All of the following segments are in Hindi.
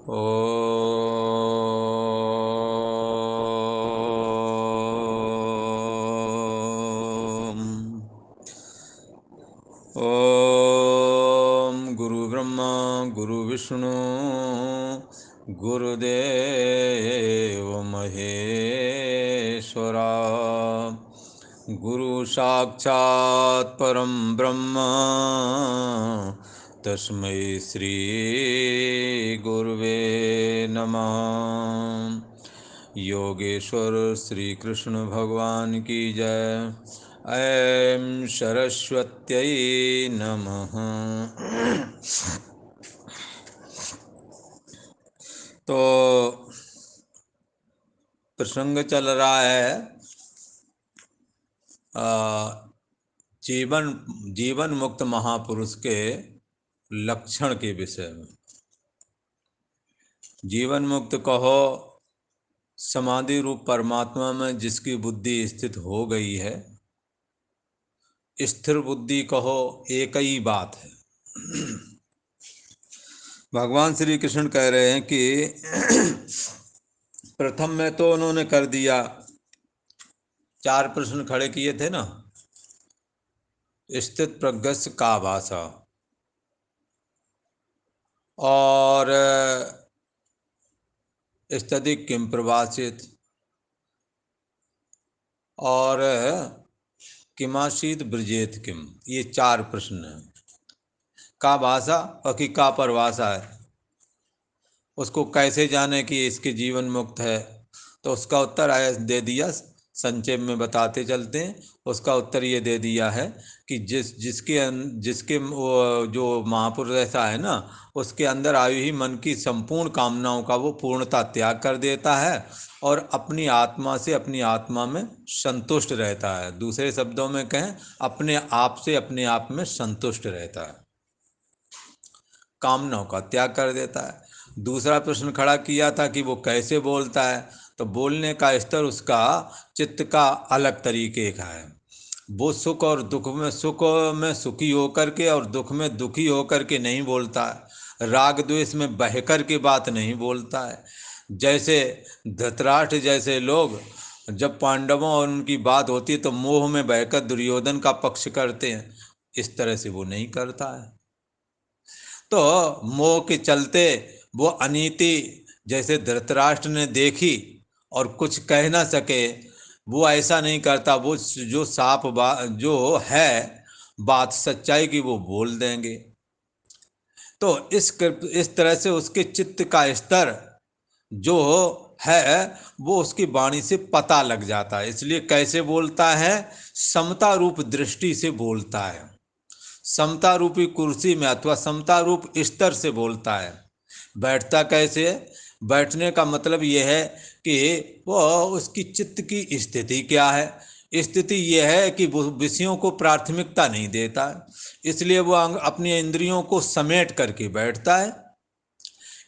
ओम ओम गुरु ब्रह्मा गुरु विष्णु गुरुदेव महेश्वरा गुरु साक्षात् परम ब्रह्म तस्मै श्री गुरुवे नमः। योगेश्वर श्री कृष्ण भगवान की जय। ऐं सरस्वत्यै नमः। तो प्रसंग चल रहा है जीवन मुक्त महापुरुष के लक्षण के विषय में। जीवन मुक्त कहो समाधि रूप परमात्मा में जिसकी बुद्धि स्थित हो गई है, स्थिर बुद्धि कहो एक ही बात है। भगवान श्री कृष्ण कह रहे हैं कि प्रथम में तो उन्होंने कर दिया, 4 प्रश्न खड़े किए थे ना। स्थित प्रज्ञस्य का भाषा और स्थिति किम प्रभाषित और किमाशीत ब्रजेत किम, ये 4 प्रश्न हैं। का भाषा और कि का परिभाषा है, उसको कैसे जाने कि इसके जीवन मुक्त है, तो उसका उत्तर आया दे दिया। संक्षेप में बताते चलते हैं। उसका उत्तर ये दे दिया है कि जिसके वो जो महापुरुष ऐसा है ना, उसके अंदर आई हुई मन की संपूर्ण कामनाओं का वो पूर्णता त्याग कर देता है और अपनी आत्मा से अपनी आत्मा में संतुष्ट रहता है। दूसरे शब्दों में कहें, अपने आप से अपने आप में संतुष्ट रहता है, कामनाओं का त्याग कर देता है। दूसरा प्रश्न खड़ा किया था कि वो कैसे बोलता है, तो बोलने का स्तर उसका चित्त का अलग तरीके का है। वो सुख और दुख में सुखी होकर के और दुख में दुखी होकर के नहीं बोलता है। राग द्वेष में बहकर के बात नहीं बोलता है। जैसे धृतराष्ट्र जैसे लोग जब पांडवों और उनकी बात होती है तो मोह में बहकर दुर्योधन का पक्ष करते हैं, इस तरह से वो नहीं करता है। तो मोह के चलते वो अनीति जैसे धृतराष्ट्र ने देखी और कुछ कह ना सके, वो ऐसा नहीं करता। वो जो साफ बात जो है, बात सच्चाई की, वो बोल देंगे। तो इस तरह से उसके चित्त का स्तर जो है वो उसकी वाणी से पता लग जाता है। इसलिए कैसे बोलता है, समता रूप दृष्टि से बोलता है, समता रूपी कुर्सी में अथवा समता रूप स्तर से बोलता है। बैठता कैसे है, बैठने का मतलब यह है कि वो उसकी चित्त की स्थिति क्या है। स्थिति यह है कि वो विषयों को प्राथमिकता नहीं देता है, इसलिए वो अपनी इंद्रियों को समेट करके बैठता है।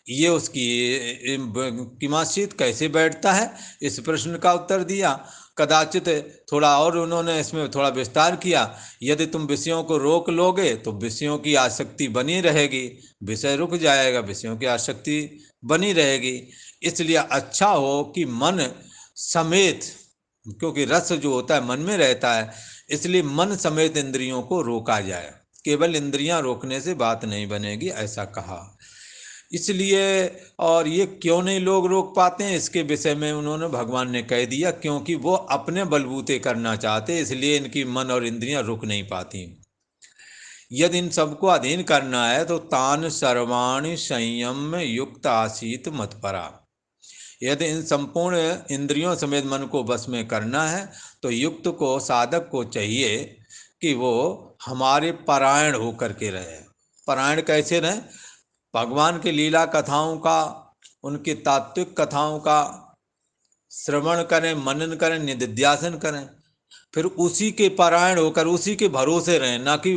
ये उसकी किमाशीत कैसे बैठता है, इस प्रश्न का उत्तर दिया। कदाचित थोड़ा और उन्होंने इसमें थोड़ा विस्तार किया। यदि तुम विषयों को रोक लोगे तो विषयों की आसक्ति बनी रहेगी, विषय रुक जाएगा, विषयों की आसक्ति बनी रहेगी। इसलिए अच्छा हो कि मन समेत, क्योंकि रस जो होता है मन में रहता है, इसलिए मन समेत इंद्रियों को रोका जाए। केवल इंद्रियां रोकने से बात नहीं बनेगी, ऐसा कहा। इसलिए और ये क्यों नहीं लोग रोक पाते हैं, इसके विषय में उन्होंने भगवान ने कह दिया, क्योंकि वो अपने बलबूते करना चाहते, इसलिए इनकी मन और इंद्रियां रुक नहीं पाती। यदि इन सबको अधीन करना है तो तान सर्वाणि संयम में युक्त आसीत मत्परा। यदि इन संपूर्ण इंद्रियों समेत मन को बस में करना है तो युक्त को, साधक को चाहिए कि वो हमारे परायण होकर के रहे। परायण कैसे रहे, भगवान की लीला कथाओं का, उनकी तात्विक कथाओं का श्रवण करें, मनन करें, निधिध्यासन करें, फिर उसी के परायण होकर उसी के भरोसे रहें। ना कि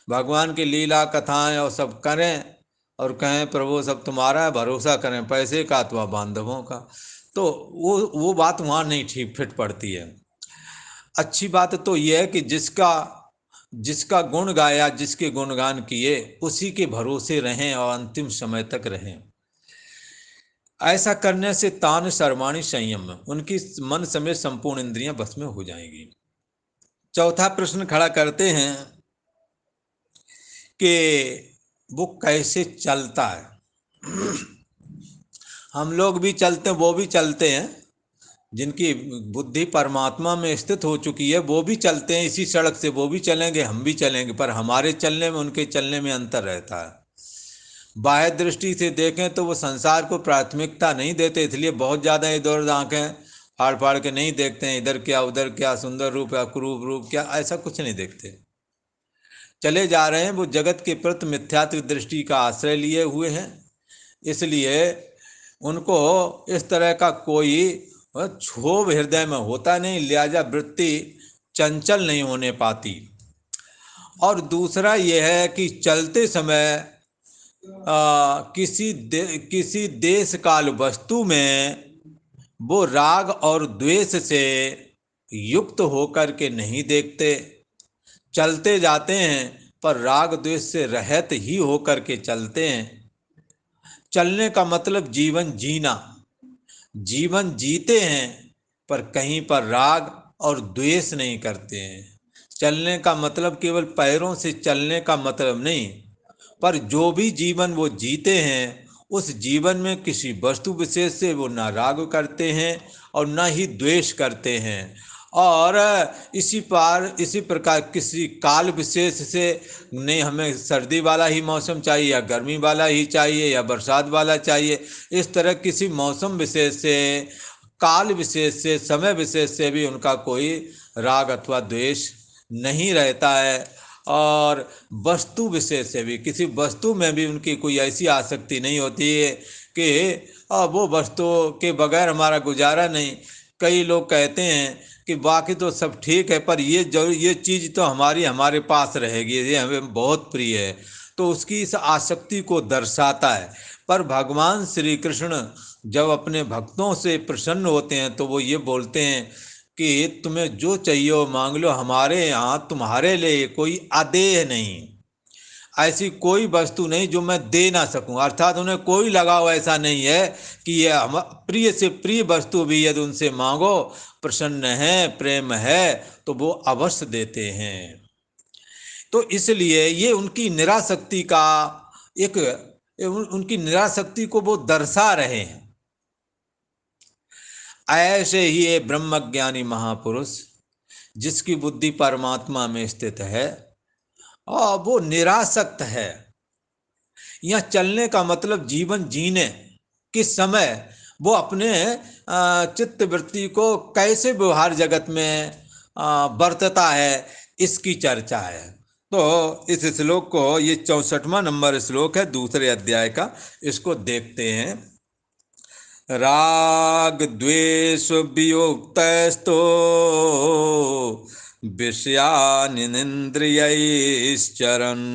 भगवान की लीला कथाएं और सब करें और कहें प्रभु सब तुम्हारा है, भरोसा करें पैसे का अथवा बांधवों का, तो वो बात वहाँ नहीं ठीक फिट पड़ती है। अच्छी बात तो यह है कि जिसका जिसका गुण गाया, जिसके गुणगान किए, उसी के भरोसे रहें और अंतिम समय तक रहें। ऐसा करने से तान सर्वाणी संयम, उनकी मन समेत संपूर्ण इंद्रियां बस में हो जाएंगी। चौथा प्रश्न खड़ा करते हैं कि वो कैसे चलता है। हम लोग भी चलते हैं, वो भी चलते हैं, जिनकी बुद्धि परमात्मा में स्थित हो चुकी है वो भी चलते हैं, इसी सड़क से वो भी चलेंगे, हम भी चलेंगे, पर हमारे चलने में उनके चलने में अंतर रहता है। बाह्य दृष्टि से देखें तो वो संसार को प्राथमिकता नहीं देते, इसलिए बहुत ज़्यादा इधर उधर आंखें फाड़ फाड़ के नहीं देखते हैं, इधर क्या उधर क्या, सुंदर रूप या कुरूप रूप क्या, ऐसा कुछ नहीं देखते। चले जा रहे हैं, वो जगत के प्रति मिथ्यात्व दृष्टि का आश्रय लिए हुए हैं, इसलिए उनको इस तरह का कोई क्षोभ हृदय में होता नहीं, लिहाजा वृत्ति चंचल नहीं होने पाती। और दूसरा यह है कि चलते समय किसी देश काल वस्तु में वो राग और द्वेष से युक्त होकर के नहीं देखते, चलते जाते हैं पर राग द्वेष से रहित ही होकर के चलते हैं। चलने का मतलब जीवन जीना, जीवन जीते हैं पर कहीं पर राग और द्वेष नहीं करते हैं। चलने का मतलब केवल पैरों से चलने का मतलब नहीं, पर जो भी जीवन वो जीते हैं उस जीवन में किसी वस्तु विशेष से वो ना राग करते हैं और ना ही द्वेष करते हैं। और इसी प्रकार किसी काल विशेष से नहीं, हमें सर्दी वाला ही मौसम चाहिए या गर्मी वाला ही चाहिए या बरसात वाला चाहिए, इस तरह किसी मौसम विशेष से, काल विशेष से, समय विशेष से भी उनका कोई राग अथवा द्वेष नहीं रहता है। और वस्तु विशेष से भी, किसी वस्तु में भी उनकी कोई ऐसी आसक्ति नहीं होती है कि वो वस्तु के बगैर हमारा गुजारा नहीं। कई लोग कहते हैं कि बाकी तो सब ठीक है पर ये चीज़ तो हमारे पास रहेगी, ये हमें बहुत प्रिय है, तो उसकी इस आसक्ति को दर्शाता है। पर भगवान श्री कृष्ण जब अपने भक्तों से प्रसन्न होते हैं तो वो ये बोलते हैं कि तुम्हें जो चाहिए वो मांग लो, हमारे यहाँ तुम्हारे लिए कोई अदेय नहीं, ऐसी कोई वस्तु नहीं जो मैं दे ना सकूं। अर्थात उन्हें कोई लगाव ऐसा नहीं है कि ये प्रिय से प्रिय वस्तु भी यदि उनसे मांगो, प्रसन्न है, प्रेम है, तो वो अवश्य देते हैं। तो इसलिए ये उनकी निरासक्ति का उनकी निरासक्ति को वो दर्शा रहे हैं। ऐसे ही ये ब्रह्मज्ञानी महापुरुष जिसकी बुद्धि परमात्मा में स्थित है और वो निरासक्त है। यह चलने का मतलब जीवन जीने किस समय वो अपने चित्त वृत्ति को कैसे व्यवहार जगत में बरतता है, इसकी चर्चा है। तो इस श्लोक को, ये 64वां नंबर श्लोक है दूसरे अध्याय का, इसको देखते हैं। राग द्वेष वियुक्तस्तो विषयानिन्द्रियैश्चरन्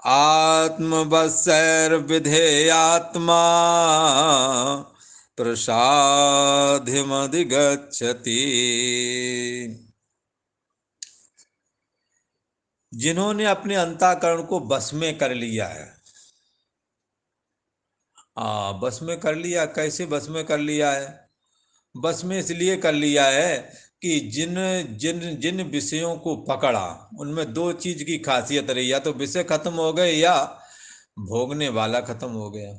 आत्मवशैर्विधेयात्मा प्रसाद्यमधिगच्छति। जिन्होंने अपने अंतःकरण को बस में कर लिया है, बस में कर लिया, कैसे बस में कर लिया है? बस में इसलिए कर लिया है कि जिन जिन जिन विषयों को पकड़ा उनमें दो चीज की खासियत रही, या तो विषय खत्म हो गए या भोगने वाला खत्म हो गया।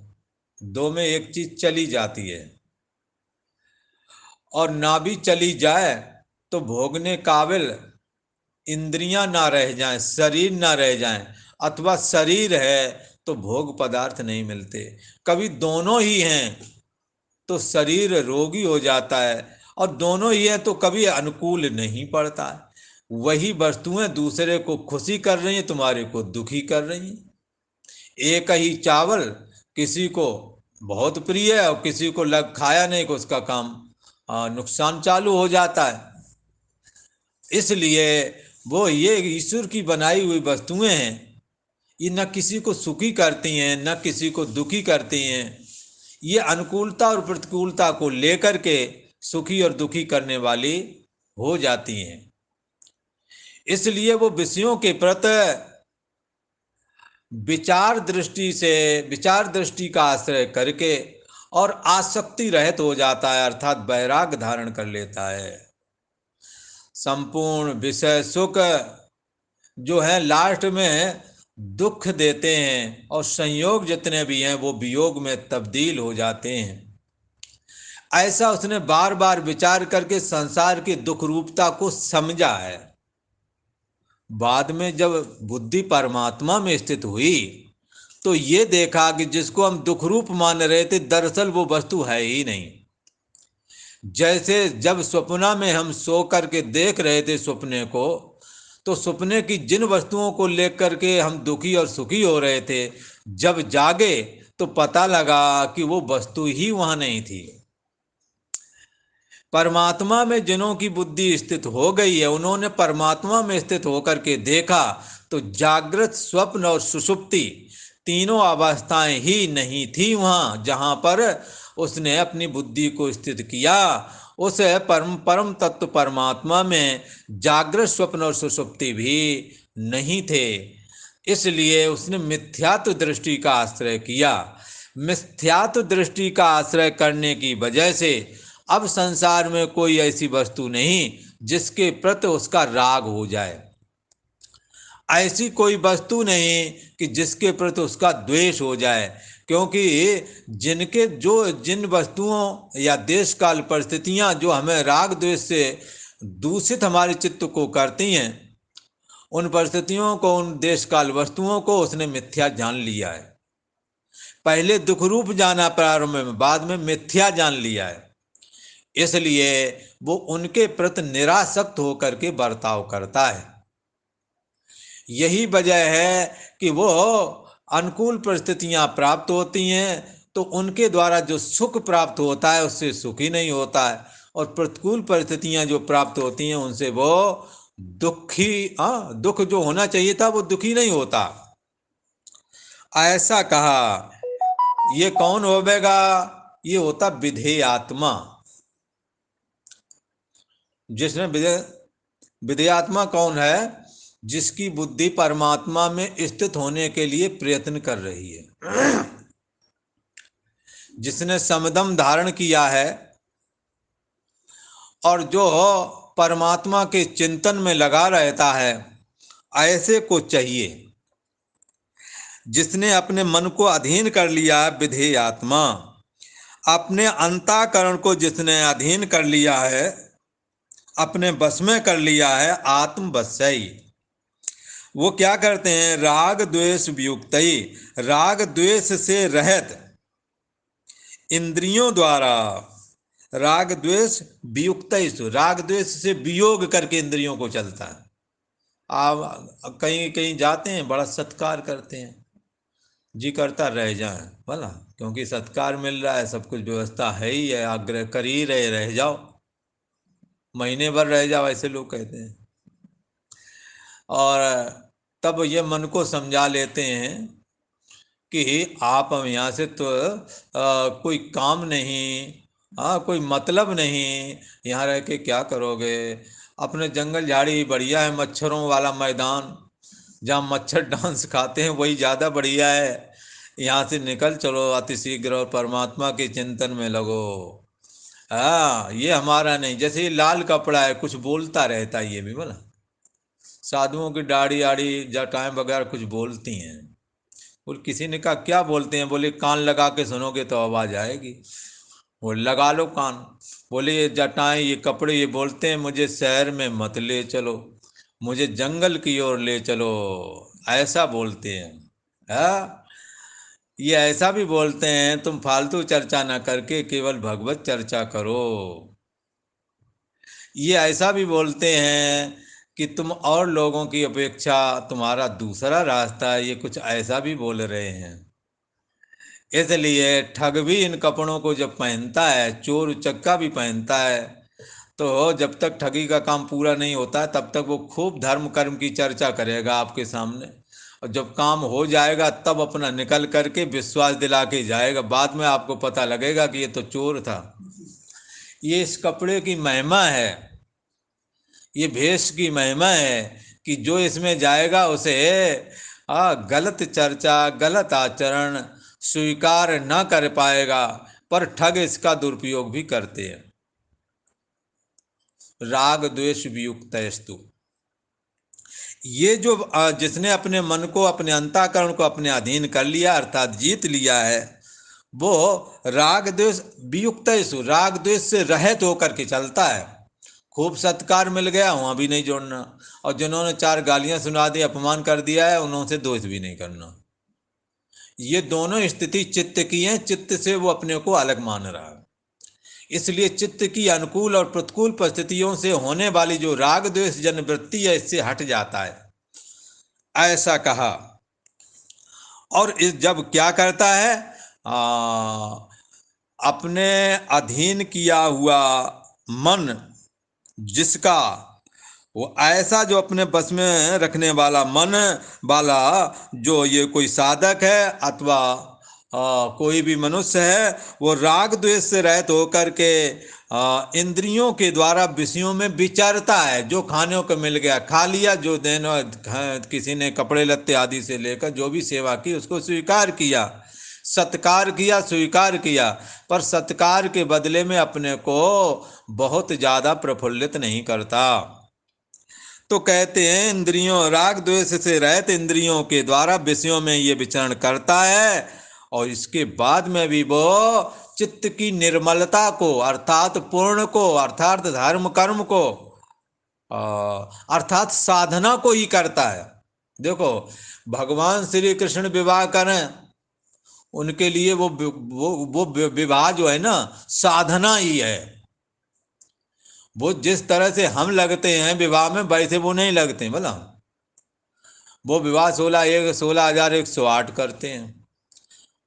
दो में एक चीज चली जाती है, और ना भी चली जाए तो भोगने काबिल इंद्रियां ना रह जाएं, शरीर ना रह जाएं, अथवा शरीर है तो भोग पदार्थ नहीं मिलते। कभी दोनों ही हैं तो शरीर रोगी हो जाता है, और दोनों ही हैं तो कभी अनुकूल नहीं पड़ता है। वही वस्तुएं दूसरे को खुशी कर रही हैं, तुम्हारे को दुखी कर रही हैं। एक ही चावल किसी को बहुत प्रिय है और किसी को लग खाया नहीं, को उसका काम नुकसान चालू हो जाता है। इसलिए वो ये ईश्वर की बनाई हुई वस्तुएं हैं, ये न किसी को सुखी करती हैं न किसी को दुखी करती हैं। ये अनुकूलता और प्रतिकूलता को लेकर के सुखी और दुखी करने वाली हो जाती हैं। इसलिए वो विषयों के प्रति विचार दृष्टि का आश्रय करके और आसक्ति रहित हो जाता है, अर्थात वैराग्य धारण कर लेता है। संपूर्ण विषय सुख जो है लास्ट में दुख देते हैं, और संयोग जितने भी हैं वो वियोग में तब्दील हो जाते हैं। ऐसा उसने बार बार विचार करके संसार की दुख रूपता को समझा है। बाद में जब बुद्धि परमात्मा में स्थित हुई तो ये देखा कि जिसको हम दुख रूप मान रहे थे दरअसल वो वस्तु है ही नहीं। जैसे जब स्वप्ना में हम सो करके देख रहे थे सपने को, तो सपने की जिन वस्तुओं को लेकर के हम दुखी और सुखी हो रहे थे, जब जागे तो पता लगा कि वो वस्तु ही वहां नहीं थी। परमात्मा में जिन्हों की बुद्धि स्थित हो गई है, उन्होंने परमात्मा में स्थित होकर के देखा तो जागृत, स्वप्न और सुषुप्ति तीनों अवस्थाएं ही नहीं थी वहां जहां पर उसने अपनी बुद्धि को स्थित किया। उस परम तत्व परमात्मा में जागृत, स्वप्न और सुषुप्ति भी नहीं थे। इसलिए उसने मिथ्यात्व दृष्टि का आश्रय किया। मिथ्यात्व दृष्टि का आश्रय करने की वजह से अब संसार में कोई ऐसी वस्तु नहीं जिसके प्रति उसका राग हो जाए, ऐसी कोई वस्तु नहीं कि जिसके प्रति उसका द्वेष हो जाए। क्योंकि जिन वस्तुओं या देश काल परिस्थितियां जो हमें राग द्वेष से दूषित हमारे चित्त को करती हैं, उन परिस्थितियों को, उन देश काल वस्तुओं को उसने मिथ्या जान लिया है। पहले दुख रूप जाना प्रारंभ में, बाद में मिथ्या जान लिया है। इसलिए वो उनके प्रति निरासक्त होकर के बर्ताव करता है। यही वजह है कि वो अनुकूल परिस्थितियां प्राप्त होती हैं तो उनके द्वारा जो सुख प्राप्त होता है उससे सुखी नहीं होता है, और प्रतिकूल परिस्थितियां जो प्राप्त होती हैं उनसे वो दुख जो होना चाहिए था वो दुखी नहीं होता। ऐसा कहा। ये कौन होवेगा? ये होता विधेय आत्मा। जिसने विधेय आत्मा कौन है? जिसकी बुद्धि परमात्मा में स्थित होने के लिए प्रयत्न कर रही है, जिसने समदम धारण किया है और जो परमात्मा के चिंतन में लगा रहता है, ऐसे को चाहिए। जिसने अपने मन को अधीन कर लिया है, विधेय आत्मा, अपने अंतःकरण को जिसने अधीन कर लिया है, अपने बस में कर लिया है, आत्मवशयी। वो क्या करते हैं? राग द्वेष वियुक्तई, राग द्वेष से रहित इंद्रियों द्वारा, राग द्वेष वियुक्तई, राग द्वेष से वियोग करके इंद्रियों को चलता है। आप कहीं कहीं जाते हैं, बड़ा सत्कार करते हैं, जी करता रह जाए भला, क्योंकि सत्कार मिल रहा है, सब कुछ व्यवस्था है ही है, आग्रह कर ही रह जाओ, महीने भर रह जाओ, ऐसे लोग कहते हैं। और तब ये मन को समझा लेते हैं कि आप हम यहाँ से तो कोई काम नहीं, कोई मतलब नहीं, यहाँ रह के क्या करोगे? अपने जंगल झाड़ी बढ़िया है, मच्छरों वाला मैदान जहाँ मच्छर डांस खाते हैं वही ज़्यादा बढ़िया है। यहाँ से निकल चलो अतिशीघ्र और परमात्मा के चिंतन में लगो। ये हमारा नहीं। जैसे ये लाल कपड़ा है, कुछ बोलता रहता है, ये भी बोला, साधुओं की दाढ़ी आड़ी जटाएं वगैरह कुछ बोलती हैं। बोल, किसी ने कहा क्या बोलते हैं? बोले कान लगा के सुनोगे तो आवाज़ आएगी। वो लगा लो कान। बोले ये जटाएं, ये कपड़े, ये बोलते हैं मुझे शहर में मत ले चलो, मुझे जंगल की ओर ले चलो, ऐसा बोलते हैं। ये ऐसा भी बोलते हैं तुम फालतू चर्चा ना करके केवल भगवत चर्चा करो। ये ऐसा भी बोलते हैं कि तुम और लोगों की अपेक्षा तुम्हारा दूसरा रास्ता है, ये कुछ ऐसा भी बोल रहे हैं। इसलिए ठग भी इन कपड़ों को जब पहनता है, चोर उचक्का भी पहनता है, तो जब तक ठगी का काम पूरा नहीं होता है तब तक वो खूब धर्म कर्म की चर्चा करेगा आपके सामने, और जब काम हो जाएगा तब अपना निकल करके विश्वास दिला के जाएगा। बाद में आपको पता लगेगा कि ये तो चोर था। ये इस कपड़े की महिमा है, ये भेष की महिमा है कि जो इसमें जाएगा उसे गलत चर्चा, गलत आचरण स्वीकार न कर पाएगा। पर ठग इसका दुरुपयोग भी करते हैं। राग द्वेष वियुक्तस्तु, ये जो जिसने अपने मन को, अपने अंतःकरण को अपने अधीन कर लिया अर्थात जीत लिया है, वो राग द्वेष वियुक्तस्तु, राग द्वेष से रहित होकर के चलता है। खूब सत्कार मिल गया वहां भी नहीं जोड़ना, और जिन्होंने 4 गालियां सुना दी, अपमान कर दिया है, उन्होंने दोष भी नहीं करना। ये दोनों स्थिति चित्त की है, चित्त से वो अपने को अलग मान रहा है। इसलिए चित्त की अनुकूल और प्रतिकूल परिस्थितियों से होने वाली जो राग द्वेष जन वृत्ति है, इससे हट जाता है, ऐसा कहा। और इस जब क्या करता है, अपने अधीन किया हुआ मन जिसका, वो ऐसा जो अपने बस में रखने वाला मन वाला जो ये कोई साधक है अथवा कोई भी मनुष्य है, वो राग द्वेष से रहित होकर के इंद्रियों के द्वारा विषयों में विचरता है। जो खाने को मिल गया खा लिया, जो देना किसी ने कपड़े लत्ते आदि से लेकर जो भी सेवा की उसको स्वीकार किया, सत्कार किया, स्वीकार किया, पर सत्कार के बदले में अपने को बहुत ज़्यादा प्रफुल्लित नहीं करता। तो कहते हैं इंद्रियों, राग द्वेष से रहित इंद्रियों के द्वारा विषयों में ये विचरण करता है, और इसके बाद में भी वो चित्त की निर्मलता को अर्थात पूर्ण को अर्थात धर्म कर्म को अर्थात साधना को ही करता है। देखो भगवान श्री कृष्ण विवाह करें, उनके लिए वो विवाह जो है ना, साधना ही है। वो जिस तरह से हम लगते हैं विवाह में, वैसे वो नहीं लगते हैं। बोला वो विवाह 16,108 करते हैं,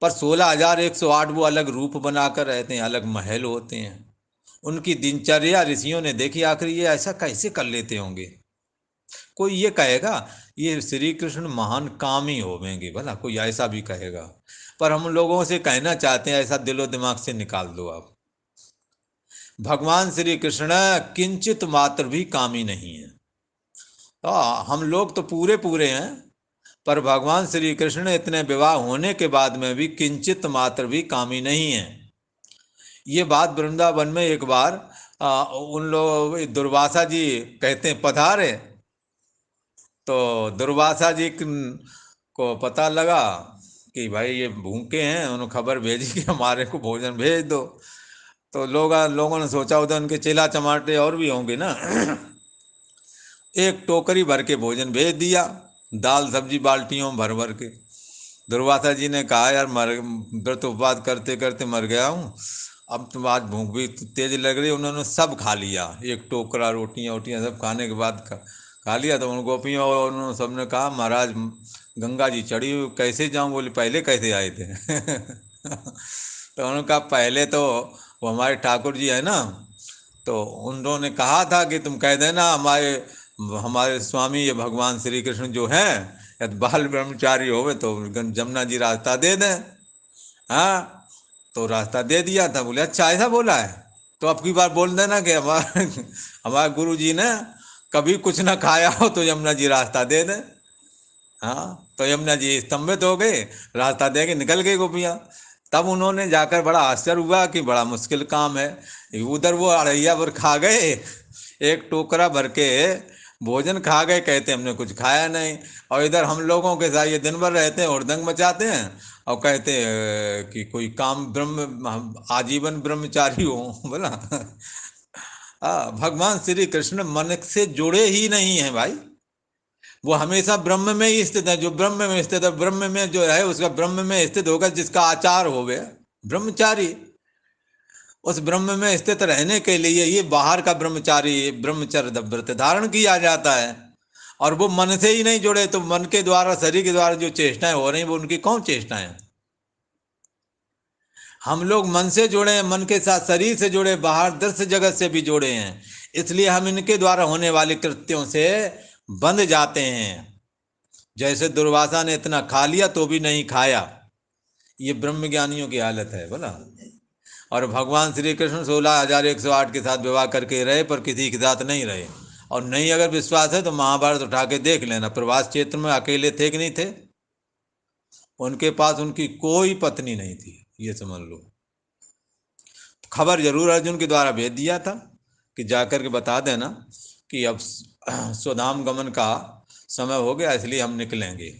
पर 16,108 वो अलग रूप बनाकर रहते हैं, अलग महल होते हैं। उनकी दिनचर्या ऋषियों ने देखी, आखिर ये ऐसा कैसे कर लेते होंगे। कोई ये कहेगा ये श्री कृष्ण महान कामी होवेंगे, भला कोई ऐसा भी कहेगा, पर हम लोगों से कहना चाहते हैं ऐसा दिलो दिमाग से निकाल दो आप। भगवान श्री कृष्ण किंचित मात्र भी कामी नहीं है। हम लोग तो पूरे पूरे हैं, पर भगवान श्री कृष्ण इतने विवाह होने के बाद में भी किंचित मात्र भी कामी नहीं है। ये बात वृंदावन में एक बार उन लोग दुर्वासा जी कहते हैं पधारे, तो दुर्वासा जी को पता लगा कि भाई ये भूखे हैं, उन्होंने खबर भेजी कि हमारे को भोजन भेज दो। तो लोगों ने सोचा उधर उनके चेला चमाटे और भी होंगे ना, एक टोकरी भर के भोजन भेज दिया, दाल सब्जी बाल्टियों भर भर के। दुर्वासा जी ने कहा यार व्रत उपवास करते करते मर गया हूँ, अब तो आज भूख भी तेज लग रही। उन्होंने सब खा लिया, एक टोकरा रोटियाँ वोटियाँ सब खाने के बाद खा लिया। तो उन गोपियों और उन्होंने सबने कहा महाराज गंगा जी चढ़ी हुई, कैसे जाऊँ? बोले पहले कैसे आए थे? तो उन्होंने कहा पहले तो वो हमारे ठाकुर जी है ना, तो उन्होंने कहा था कि तुम कह देना हमारे स्वामी ये भगवान श्री कृष्ण जो हैं यदि बाल ब्रह्मचारी होवे तो जमुना जी रास्ता दे दें। हाँ, तो रास्ता दे दिया था। बोले अच्छा ऐसा बोला है, तो अब की बार बोल देना कि हमारे गुरु जी ने कभी कुछ ना खाया हो तो यमुना जी रास्ता दे दें। हाँ, तो यमुना जी स्तंभित हो गए, रास्ता दे के निकल गए गोपियाँ। तब उन्होंने जाकर बड़ा आश्चर्य हुआ कि बड़ा मुश्किल काम है। उधर वो अढ़ैया भर खा गए, एक टोकरा भर के भोजन खा गए, कहते हमने कुछ खाया नहीं। और इधर हम लोगों के साथ ये दिन भर रहते हैं, हुड़दंग मचाते हैं और कहते हैं कि कोई काम ब्रह्म आजीवन ब्रह्मचारी हो। बोला भगवान श्री कृष्ण मन से जुड़े ही नहीं है भाई, वो हमेशा ब्रह्म में ही स्थित है। जो ब्रह्म में स्थित है, ब्रह्म में जो है उसका ब्रह्म में स्थित होगा, जिसका आचार हो गया ब्रह्मचारी। उस ब्रह्म में स्थित रहने के लिए ये बाहर का ब्रह्मचारी ब्रह्मचर्य व्रत धारण किया जाता है। और वो मन से ही नहीं जुड़े, तो मन के द्वारा शरीर के द्वारा जो चेष्टाएं हो रही वो उनकी कौन चेष्टाएं? हम लोग मन से जुड़े हैं, मन के साथ शरीर से जुड़े, बाहर दृश्य जगत से भी जुड़े हैं, इसलिए हम इनके द्वारा होने वाले कृत्यों से बंध जाते हैं। जैसे दुर्वासा ने इतना खा लिया तो भी नहीं खाया, ये ब्रह्म ज्ञानियों की हालत है। बोला और भगवान श्री कृष्ण 16,108 के साथ विवाह करके रहे, पर किसी के साथ नहीं रहे। और नहीं अगर विश्वास है तो महाभारत उठा के देख लेना, प्रवास क्षेत्र में अकेले थे कि नहीं थे? उनके पास उनकी कोई पत्नी नहीं थी, ये समझ लो। खबर जरूर अर्जुन के द्वारा भेज दिया था कि जाकर के बता देना कि अब स्वधाम गमन का समय हो गया, इसलिए हम निकलेंगे।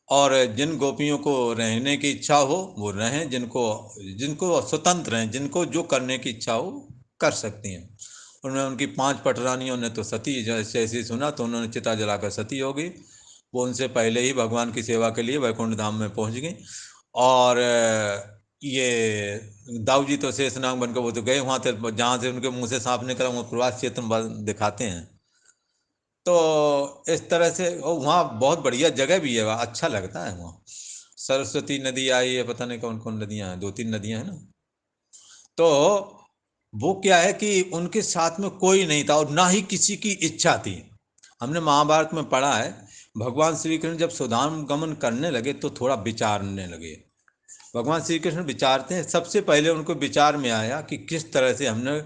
और जिन गोपियों को रहने की इच्छा हो वो रहें, जिनको जिनको स्वतंत्र हैं, जिनको जो करने की इच्छा हो कर सकती हैं। उनमें उनकी 5 पटरानियों ने तो सती जैसे ऐसे सुना तो उन्होंने चिता जलाकर सती हो गई। वो उनसे पहले ही भगवान की सेवा के लिए वैकुंठ धाम में पहुंच गई। और ये दाऊ जी तो शेषनाग बनकर वो तो गए वहां थे, जहाँ से उनके मुंह से सांप निकला वो प्रवास क्षेत्र दिखाते हैं। तो इस तरह से वहाँ बहुत बढ़िया जगह भी है, वहाँ अच्छा लगता है। वहाँ सरस्वती नदी आई है, पता नहीं कौन कौन नदियाँ हैं, 2-3 नदियाँ हैं ना। तो वो क्या है कि उनके साथ में कोई नहीं था और ना ही किसी की इच्छा थी। हमने महाभारत में पढ़ा है, भगवान श्री कृष्ण जब सुदाम गमन करने लगे तो थोड़ा विचारने लगे। भगवान श्री कृष्ण विचारते हैं, सबसे पहले उनको विचार में आया कि किस तरह से हमने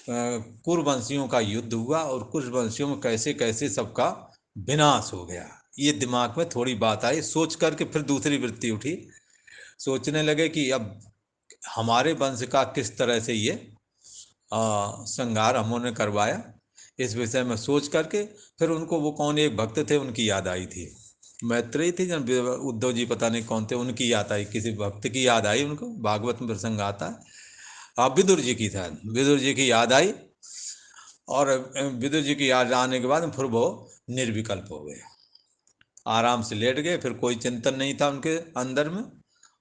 कुरवंशियों का युद्ध हुआ और कुरवंशियों में कैसे कैसे सबका विनाश हो गया। ये दिमाग में थोड़ी बात आई, सोच करके फिर दूसरी वृत्ति उठी। सोचने लगे कि अब हमारे वंश का किस तरह से ये संहार हमने करवाया, इस विषय में सोच करके फिर उनको वो कौन एक भक्त थे उनकी याद आई थी। मैत्रेयी थी जन, उद्धव जी पता नहीं कौन थे, उनकी याद आई, किसी भक्त की याद आई उनको, भागवत में प्रसंग आता है। विदुर जी की था, विदुर जी की याद आई। और विदुर जी की याद आने के बाद फिर वो निर्विकल्प हो गए, आराम से लेट गए, फिर कोई चिंतन नहीं था उनके अंदर में।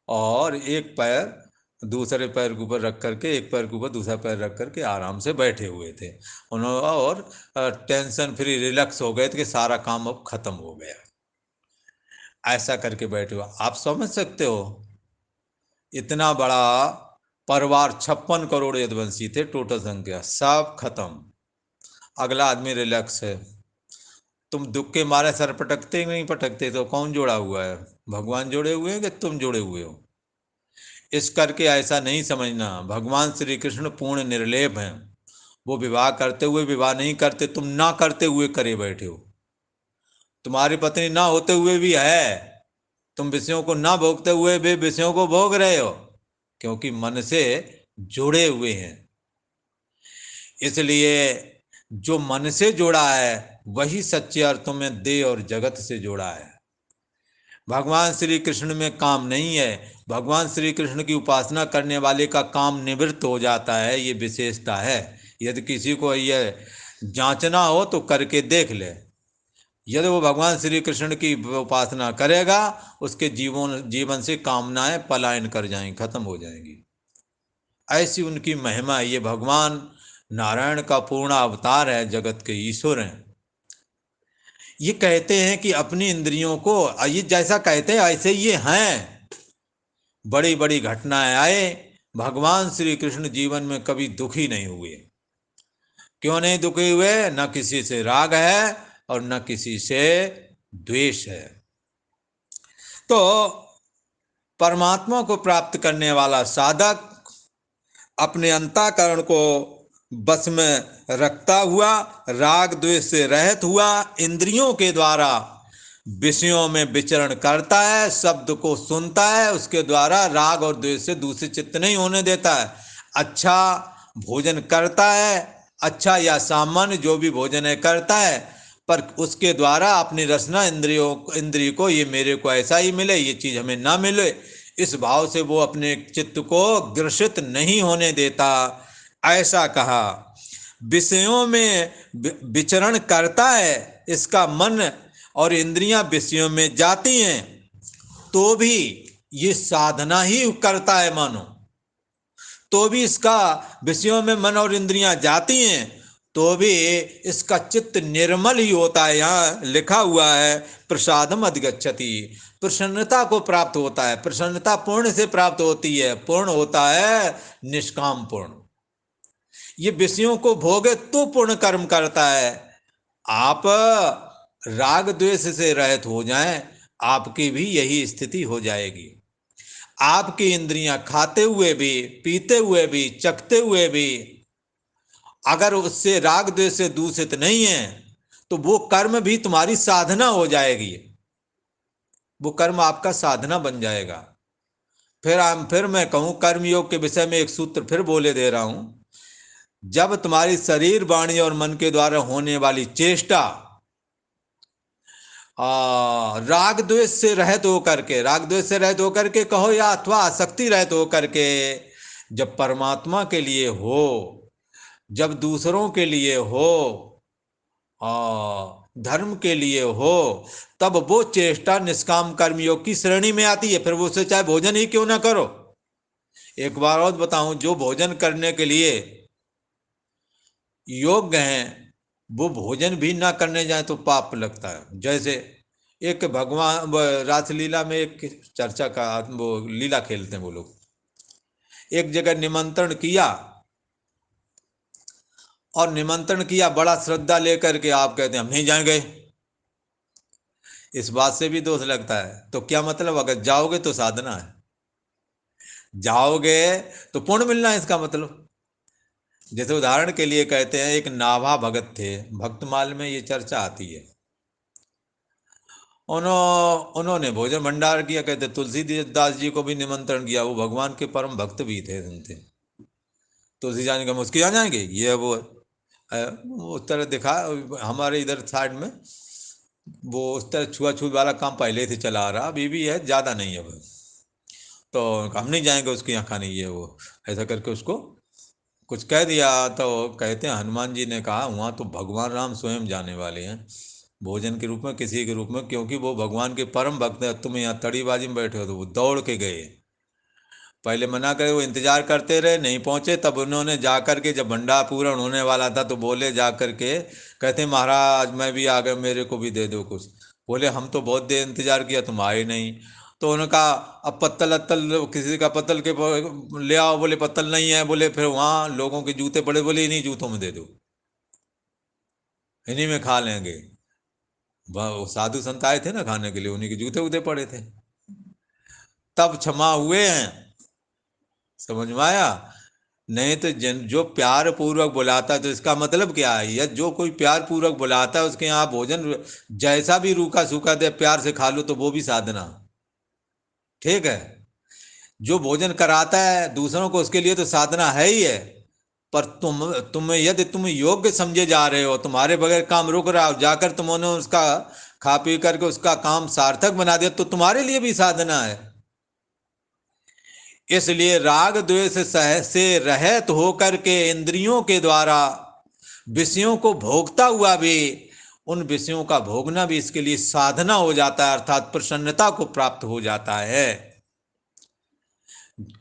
और एक पैर दूसरे पैर के ऊपर रख करके, एक पैर के ऊपर दूसरा पैर रख करके आराम से बैठे हुए थे उन्होंने। और टेंशन फ्री रिलैक्स हो गए थे कि सारा काम अब खत्म हो गया। ऐसा करके बैठे हुए आप समझ सकते हो, इतना बड़ा परिवार, 56 करोड़ यदुवंशी थे टोटल संख्या, सब खत्म, अगला आदमी रिलैक्स है। तुम दुख के मारे सर पटकते नहीं पटकते तो कौन जोड़ा हुआ है, भगवान जोड़े हुए हैं कि तुम जोड़े हुए हो। इस करके ऐसा नहीं समझना, भगवान श्री कृष्ण पूर्ण निर्लेप हैं। वो विवाह करते हुए विवाह नहीं करते, तुम ना करते हुए करे बैठे हो। तुम्हारी पत्नी ना होते हुए भी है, तुम विषयों को ना भोगते हुए भी विषयों को भोग रहे हो, क्योंकि मन से जुड़े हुए हैं। इसलिए जो मन से जुड़ा है वही सच्चे अर्थों में देह और जगत से जुड़ा है। भगवान श्री कृष्ण में काम नहीं है, भगवान श्री कृष्ण की उपासना करने वाले का काम निवृत्त हो जाता है, ये विशेषता है। यदि किसी को यह जांचना हो तो करके देख ले, यदि वो भगवान श्री कृष्ण की उपासना करेगा उसके जीवन से कामनाएं पलायन कर जाएंगी, खत्म हो जाएंगी। ऐसी उनकी महिमा है। ये भगवान नारायण का पूर्ण अवतार है, जगत के ईश्वर हैं। ये कहते हैं कि अपनी इंद्रियों को, ये जैसा कहते हैं ऐसे ये हैं। बड़ी बड़ी घटनाएं आए, भगवान श्री कृष्ण जीवन में कभी दुखी नहीं हुए। क्यों नहीं दुखी हुए? न किसी से राग है और न किसी से द्वेष है। तो परमात्मा को प्राप्त करने वाला साधक अपने अंतःकरण को बस में रखता हुआ, राग द्वेष से रहित हुआ, इंद्रियों के द्वारा विषयों में विचरण करता है, शब्द को सुनता है, उसके द्वारा राग और द्वेष से दूषित चित्त नहीं होने देता है। अच्छा भोजन करता है, अच्छा या सामान्य जो भी भोजन है करता है, पर उसके द्वारा अपनी रसना इंद्रिय को ये मेरे को ऐसा ही मिले, ये चीज हमें ना मिले, इस भाव से वो अपने चित्त को ग्रसित नहीं होने देता। ऐसा कहा विषयों में विचरण करता है, इसका मन और इंद्रियां विषयों में जाती हैं तो भी ये साधना ही करता है मानो, तो भी इसका विषयों में मन और इंद्रियां जाती हैं तो भी इसका चित्त निर्मल ही होता है। यहाँ लिखा हुआ है प्रसादम अधिगच्छति, प्रसन्नता को प्राप्त होता है। प्रसन्नता पूर्ण से प्राप्त होती है, पूर्ण होता है निष्काम पूर्ण। ये विषयों को भोगे तो पूर्ण कर्म करता है। आप राग द्वेष से रहित हो जाएं, आपकी भी यही स्थिति हो जाएगी। आपकी इंद्रियां खाते हुए भी, पीते हुए भी, चखते हुए भी अगर उससे राग द्वेष से दूषित नहीं है तो वो कर्म भी तुम्हारी साधना हो जाएगी, वो कर्म आपका साधना बन जाएगा। फिर मैं कहूं कर्मयोग के विषय में एक सूत्र फिर बोले दे रहा हूं। जब तुम्हारी शरीर, वाणी और मन के द्वारा होने वाली चेष्टा राग द्वेष से रहित होकर के, राग द्वेष से रहित होकर के कहो या अथवा आसक्ति रहित होकर के जब परमात्मा के लिए हो, जब दूसरों के लिए हो, धर्म के लिए हो, तब वो चेष्टा निष्काम कर्मयोग की श्रेणी में आती है। फिर वो से चाहे भोजन ही क्यों ना करो। एक बार और बताऊं, जो भोजन करने के लिए योग्य हैं वो भोजन भी ना करने जाए तो पाप लगता है। जैसे एक भगवान रासलीला में एक चर्चा का वो लीला खेलते हैं वो लोग, एक जगह निमंत्रण किया और निमंत्रण किया बड़ा श्रद्धा लेकर के, आप कहते हैं हम नहीं जाएंगे। इस बात से भी दोष लगता है। तो क्या मतलब, अगर जाओगे तो साधना है, जाओगे तो पुण्य मिलना है इसका मतलब। जैसे उदाहरण के लिए कहते हैं, एक नाभा भगत थे, भक्तमाल में ये चर्चा आती है। उन्होंने भोजन भंडार किया। कहते तुलसीदास जी को भी निमंत्रण किया, वो भगवान के परम भक्त भी थे, सुनते। तुलसी जाने का मुस्किन आ जाएंगे ये वो उस तरह दिखा। हमारे इधर साइड में वो उस तरह छुआछूत वाला काम पहले से चला आ रहा, अभी भी है, ज़्यादा नहीं है अब। तो हम नहीं जाएंगे उसके यहाँ खाने, ये वो ऐसा करके उसको कुछ कह दिया। तो कहते हैं हनुमान जी ने कहा वहाँ तो भगवान राम स्वयं जाने वाले हैं भोजन के रूप में, किसी के रूप में, क्योंकि वो भगवान के परम भक्त हैं। तुम यहाँ तड़ीबाजी में बैठे हो। तो वो दौड़ के गए, पहले मना करे, वो इंतजार करते रहे, नहीं पहुंचे। तब उन्होंने जाकर के, जब भंडार पूर्ण होने वाला था तो बोले जाकर के, कहते महाराज मैं भी आ गया, मेरे को भी दे दो कुछ। बोले हम तो बहुत देर इंतजार किया, तुम आए नहीं। तो उन्होंने कहा अब पत्तल अत्तल किसी का पत्तल के ले आओ। बोले पत्तल नहीं है। बोले फिर वहाँ लोगों के जूते पड़े, बोले इन्हीं जूतों में दे दो, इन्हीं में खा लेंगे। वो साधु संत आए थे ना खाने के लिए, उन्हीं के जूते उते पड़े थे। तब क्षमा हुए हैं, समझ में आया। नहीं तो जो प्यार पूर्वक बुलाता है तो इसका मतलब क्या है, या जो कोई प्यार पूर्वक बुलाता है उसके यहाँ भोजन जैसा भी रूखा सूखा दे, प्यार से खा लो तो वो भी साधना, ठीक है। जो भोजन कराता है दूसरों को, उसके लिए तो साधना है ही है। पर तुम यदि तुम योग्य समझे जा रहे हो, तुम्हारे बगैर काम रुक रहा हो, जाकर तुमने उसका खा पी करके उसका काम सार्थक बना दिया, तो तुम्हारे लिए भी साधना है। इसलिए राग द्वेष से रहित होकर के इंद्रियों के द्वारा विषयों को भोगता हुआ भी, उन विषयों का भोगना भी इसके लिए साधना हो जाता है, अर्थात प्रसन्नता को प्राप्त हो जाता है।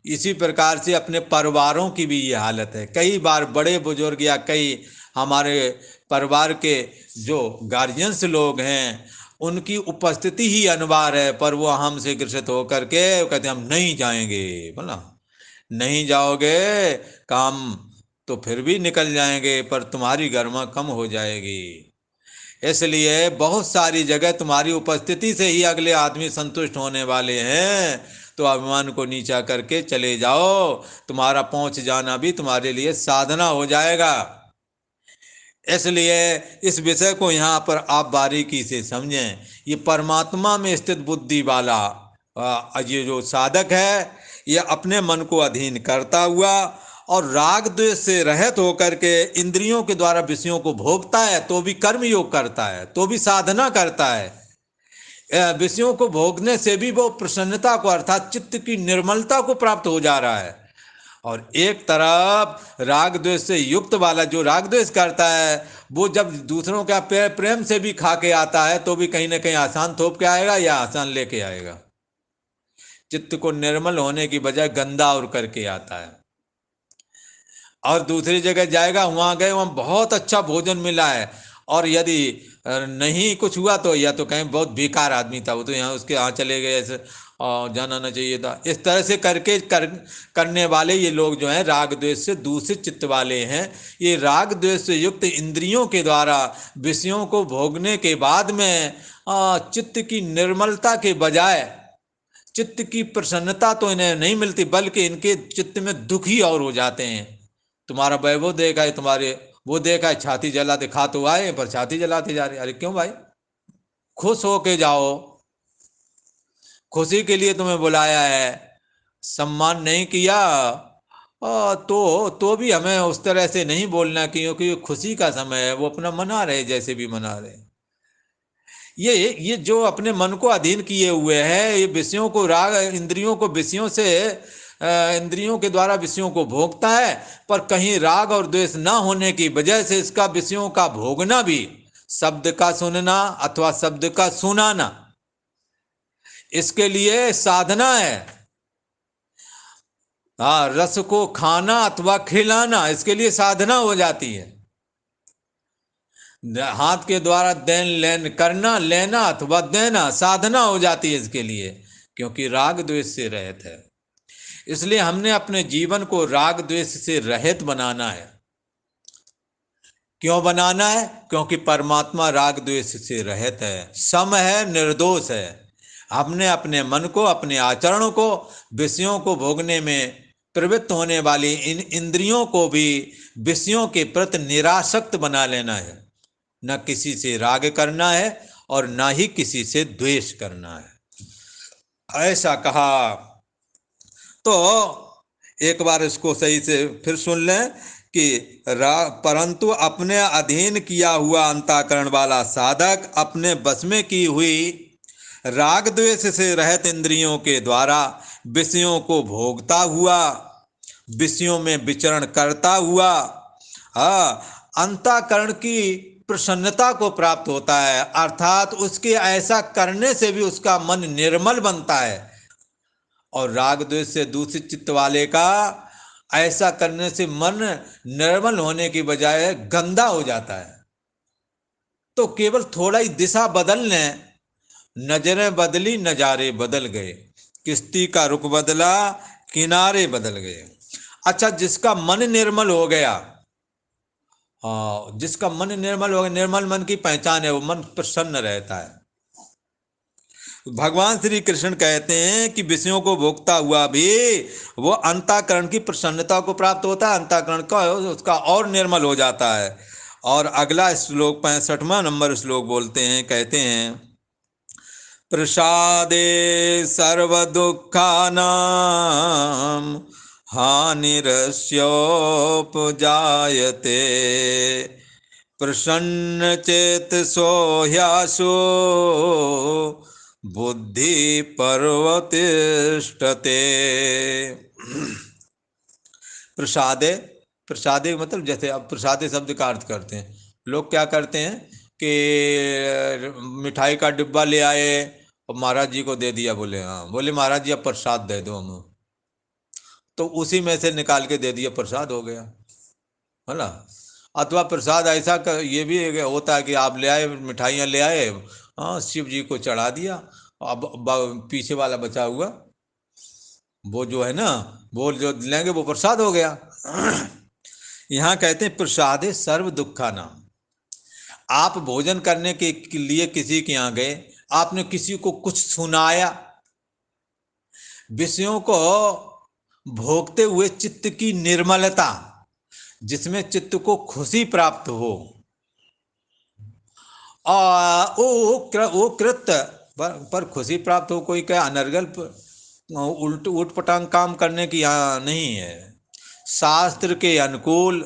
इसी प्रकार से अपने परिवारों की भी ये हालत है। कई बार बड़े बुजुर्ग या कई हमारे परिवार के जो गार्जियंस लोग हैं, उनकी उपस्थिति ही अनिवार्य है, पर वो हमसे ग्रसित होकर के कहते हैं हम नहीं जाएंगे। बोला नहीं जाओगे, काम तो फिर भी निकल जाएंगे, पर तुम्हारी गरिमा कम हो जाएगी। इसलिए बहुत सारी जगह तुम्हारी उपस्थिति से ही अगले आदमी संतुष्ट होने वाले हैं। तो अभिमान को नीचा करके चले जाओ, तुम्हारा पहुंच जाना भी तुम्हारे लिए साधना हो जाएगा। इसलिए इस विषय को यहाँ पर आप बारीकी से समझें। ये परमात्मा में स्थित बुद्धि वाला ये जो साधक है, ये अपने मन को अधीन करता हुआ और राग द्वेष से रहित होकर के इंद्रियों के द्वारा विषयों को भोगता है, तो भी कर्म योग करता है, तो भी साधना करता है। विषयों को भोगने से भी वो प्रसन्नता को, अर्थात चित्त की निर्मलता को प्राप्त हो जा रहा है। और एक तरफ राग द्वेष से युक्त वाला जो राग द्वेष करता है, वो जब दूसरों का प्रेम से भी खा के आता है तो भी कहीं ना कहीं आसान थोप के आएगा या आसान लेके आएगा। चित्त को निर्मल होने की बजाय गंदा और करके आता है। और दूसरी जगह जाएगा, वहां गए, वहां बहुत अच्छा भोजन मिला है, और यदि नहीं कुछ हुआ तो या तो कहीं बहुत बेकार आदमी था, वो तो यहाँ उसके यहाँ चले गए, ऐसे जाना ना चाहिए था। इस तरह से करके करने वाले ये लोग जो हैं राग द्वेष से दूषित चित्त वाले हैं। ये राग द्वेष से युक्त इंद्रियों के द्वारा विषयों को भोगने के बाद में चित्त की निर्मलता के बजाय चित्त की प्रसन्नता तो इन्हें नहीं मिलती, बल्कि इनके चित्त में दुख ही और हो जाते हैं। तुम्हारा वैभव देखा है, तुम्हारे वो देखा है, छाती जलाते, खा तो आए पर छाती जलाते जा रहे। अरे क्यों भाई, खुश होके जाओ, खुशी के लिए तुम्हें बुलाया है। सम्मान नहीं किया तो भी हमें उस तरह से नहीं बोलना, क्योंकि ये खुशी का समय है, वो अपना मना रहे जैसे भी मना रहे। ये जो अपने मन को अधीन किए हुए है, ये विषयों को राग, इंद्रियों को विषयों से इंद्रियों के द्वारा विषयों को भोगता है, पर कहीं राग और द्वेष ना होने की वजह से इसका विषयों का भोगना भी, शब्द का सुनना अथवा शब्द का सुनाना, इसके लिए साधना है। हाँ, रस को खाना अथवा खिलाना इसके लिए साधना हो जाती है। हाथ के द्वारा देन लेन करना, लेना अथवा देना साधना हो जाती है इसके लिए, क्योंकि राग द्वेष से रहित है। इसलिए हमने अपने जीवन को राग द्वेष से रहित बनाना है। क्यों बनाना है? क्योंकि परमात्मा राग द्वेष से रहित है, सम है, निर्दोष है। हमने अपने मन को, अपने आचरणों को, विषयों को भोगने में प्रवृत्त होने वाली इन इंद्रियों को भी विषयों के प्रति निरासक्त बना लेना है। न किसी से राग करना है और न ही किसी से द्वेष करना है, ऐसा कहा। तो एक बार इसको सही से फिर सुन लें कि परंतु अपने अधीन किया हुआ अंतःकरण वाला साधक अपने बस में की हुई राग द्वेष से रहित इंद्रियों के द्वारा विषयों को भोगता हुआ, विषयों में विचरण करता हुआ अंतःकरण की प्रसन्नता को प्राप्त होता है। अर्थात उसके ऐसा करने से भी उसका मन निर्मल बनता है, और राग द्वेष से दूषित चित्त वाले का ऐसा करने से मन निर्मल होने की बजाय गंदा हो जाता है। तो केवल थोड़ा ही दिशा बदलने, नजरें बदली नजारे बदल गए, किश्ती का रुख बदला किनारे बदल गए। अच्छा, जिसका मन निर्मल हो गया, हाँ, जिसका मन निर्मल हो गया, निर्मल मन की पहचान है, वो मन प्रसन्न रहता है। भगवान श्री कृष्ण कहते हैं कि विषयों को भोगता हुआ भी वो अंतःकरण की प्रसन्नता को प्राप्त होता है, अंतःकरण का उसका और निर्मल हो जाता है। और अगला श्लोक 65वां नंबर श्लोक बोलते हैं, कहते हैं, प्रसादे सर्व दुखानां हानिरस्योपजायते प्रसन्न चेतसो ह्यासो बुद्धि पर्वतिष्ठते। प्रसादे, प्रसादे मतलब जैसे अब प्रसादे शब्द का अर्थ करते हैं, लोग क्या करते हैं कि मिठाई का डिब्बा ले आए और महाराज जी को दे दिया, बोले हाँ, बोले महाराज जी अब प्रसाद दे दो हमें, तो उसी में से निकाल के दे दिया, प्रसाद हो गया, है ना। अथवा प्रसाद ऐसा ये भी होता है कि आप ले आए, मिठाइयाँ ले आए, हाँ, शिव जी को चढ़ा दिया, अब पीछे वाला बचा हुआ वो जो है ना, वो जो लेंगे वो प्रसाद हो गया। यहाँ कहते हैं प्रसादे सर्व दुखा नाम। आप भोजन करने के लिए किसी के यहाँ गए, आपने किसी को कुछ सुनाया, विषयों को भोगते हुए चित्त की निर्मलता, जिसमें चित्त को खुशी प्राप्त हो, वो कृत्य पर खुशी प्राप्त हो, कोई क्या अनर्गल उल्ट उटपटांग काम करने की यहाँ नहीं है। शास्त्र के अनुकूल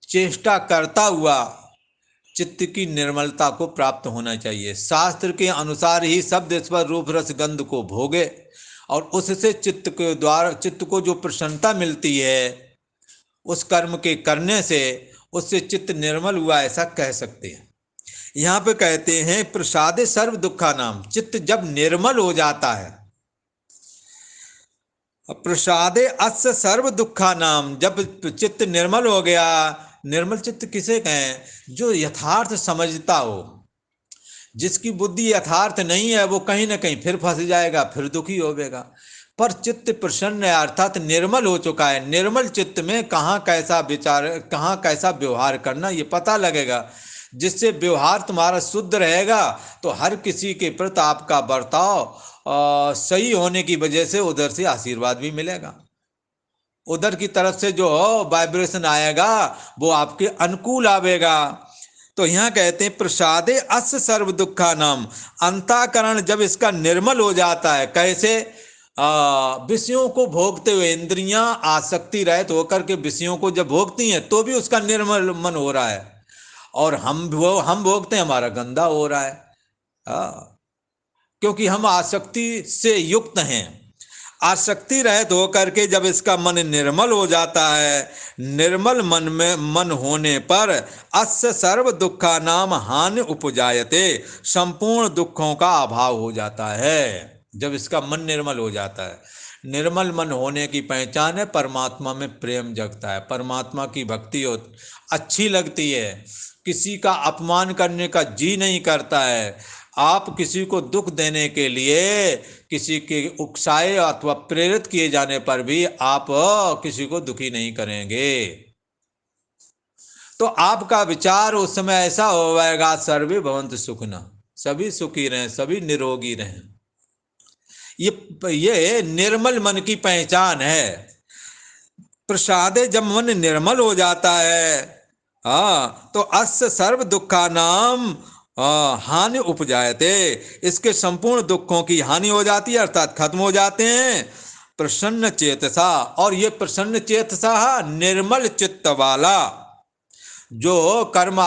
चेष्टा करता हुआ चित्त की निर्मलता को प्राप्त होना चाहिए। शास्त्र के अनुसार ही शब्द स्पर्श रूप रस गंध को भोगे, और उससे चित्त के द्वारा चित्त को जो प्रसन्नता मिलती है उस कर्म के करने से, उससे चित्त निर्मल हुआ, ऐसा कह सकते हैं। यहाँ पे कहते हैं प्रसादे सर्व दुखा नाम। चित्त जब निर्मल हो जाता है, प्रसादे अस्य सर्व दुखा नाम, जब चित्त निर्मल हो गया, निर्मल चित्त किसे कहें? जो यथार्थ समझता हो। जिसकी बुद्धि यथार्थ नहीं है वो कहीं ना कहीं फिर फंस जाएगा, फिर दुखी होगा। पर चित्त प्रसन्न है, अर्थात निर्मल हो चुका है। निर्मल चित्त में कहाँ कैसा विचार, कहाँ कैसा व्यवहार करना, ये पता लगेगा। जिससे व्यवहार तुम्हारा शुद्ध रहेगा तो हर किसी के प्रति आपका बर्ताव सही होने की वजह से उधर से आशीर्वाद भी मिलेगा। उधर की तरफ से जो वाइब्रेशन आएगा वो आपके अनुकूल आवेगा। तो यहाँ कहते हैं प्रसादे अस सर्व दुखा नाम। अंतःकरण जब इसका निर्मल हो जाता है, कैसे? विषयों को भोगते हुए इंद्रियां आसक्ति रहित होकर के विषयों को जब भोगती हैं तो भी उसका निर्मल मन हो रहा है, और हम भोगते हैं, हमारा गंदा हो रहा है। क्योंकि हम आसक्ति से युक्त हैं। आसक्ति रहित होकर के जब इसका मन निर्मल हो जाता है, निर्मल मन होने पर अस्य सर्व दुखा नाम हानि उपजायते, संपूर्ण दुखों का अभाव हो जाता है। जब इसका मन निर्मल हो जाता है, निर्मल मन होने की पहचान है परमात्मा में प्रेम जगता है, परमात्मा की भक्ति अच्छी लगती है, किसी का अपमान करने का जी नहीं करता है। आप किसी को दुख देने के लिए, किसी के उकसाए अथवा प्रेरित किए जाने पर भी आप किसी को दुखी नहीं करेंगे। तो आपका विचार उस समय ऐसा होगा, सर्वे भवन्तु सुखिनः, सभी सुखी रहें, सभी निरोगी रहें। ये निर्मल मन की पहचान है। प्रसादे जब मन निर्मल हो जाता है, तो अस्य सर्व दुखा नाम हानि उपजायते, इसके संपूर्ण दुखों की हानि हो जाती है, अर्थात खत्म हो जाते हैं। प्रसन्न चेतसा, और ये प्रसन्न चेतसा निर्मल चित्त वाला, जो कर्म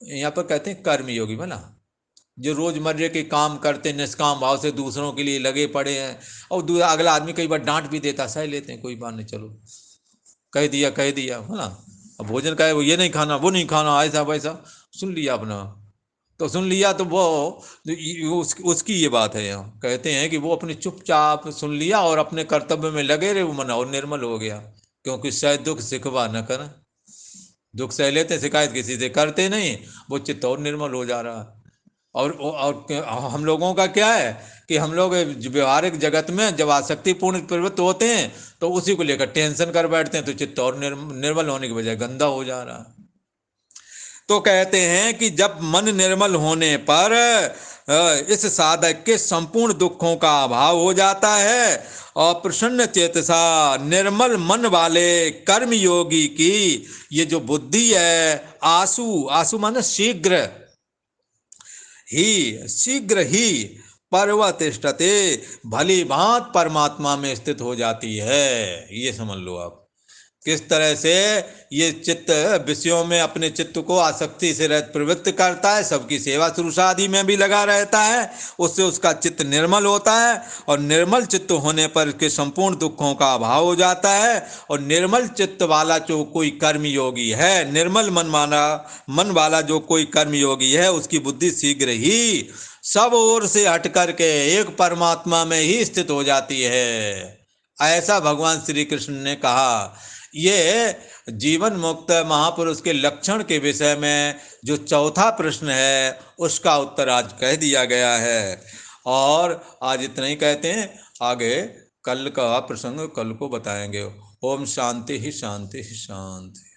यहाँ पर कहते हैं कर्म योगी बना, जो रोजमर्रे के काम करते निष्काम भाव से दूसरों के लिए लगे पड़े हैं, और अगला आदमी कई बार डांट भी देता, सह लेते हैं, कोई बात नहीं, चलो कह दिया है ना। अब भोजन का है, वो ये नहीं खाना, वो नहीं खाना, ऐसा वैसा सुन लिया अपना, तो सुन लिया, तो वो उसकी ये बात है। यहाँ कहते हैं कि वो अपने चुपचाप सुन लिया और अपने कर्तव्य में लगे रहे, वो मन और निर्मल हो गया। क्योंकि शायद दुख सिखवा न कर, दुख सह लेते, शिकायत किसी से करते नहीं, वो चित्त और निर्मल हो जा रहा है। और हम लोगों का क्या है कि हम लोग व्यवहारिक जगत में जब आसक्तिपूर्ण प्रवृत्त होते हैं तो उसी को लेकर टेंशन कर बैठते हैं, तो चित्त और निर्मल होने की बजाय गंदा हो जा रहा है। तो कहते हैं कि जब मन निर्मल होने पर इस साधक के संपूर्ण दुखों का अभाव हो जाता है, और प्रसन्न चेतसा निर्मल मन वाले कर्म योगी की ये जो बुद्धि है, आसु माने शीघ्र ही पर्वतिष्ठते, भली भांत परमात्मा में स्थित हो जाती है। ये समझ लो आप किस तरह से ये चित्त विषयों में अपने चित्त को आसक्ति से रहित प्रवृत्त करता है, सबकी सेवा शुश्रूषा आदि में भी लगा रहता है, उससे उसका चित्त निर्मल होता है, और निर्मल चित्त होने पर के संपूर्ण दुखों का अभाव हो जाता है। और निर्मल चित्त वाला जो कोई कर्म योगी है, निर्मल मन वाला जो कोई कर्म योगी है, उसकी बुद्धि शीघ्र ही सब ओर से हट करके एक परमात्मा में ही स्थित हो जाती है। ऐसा भगवान श्री कृष्ण ने कहा। ये जीवन मुक्त महापुरुष के लक्षण के विषय में जो चौथा प्रश्न है, उसका उत्तर आज कह दिया गया है। और आज इतना ही कहते हैं, आगे कल का प्रसंग कल को बताएंगे। ओम शांति ही शांति ही शांति।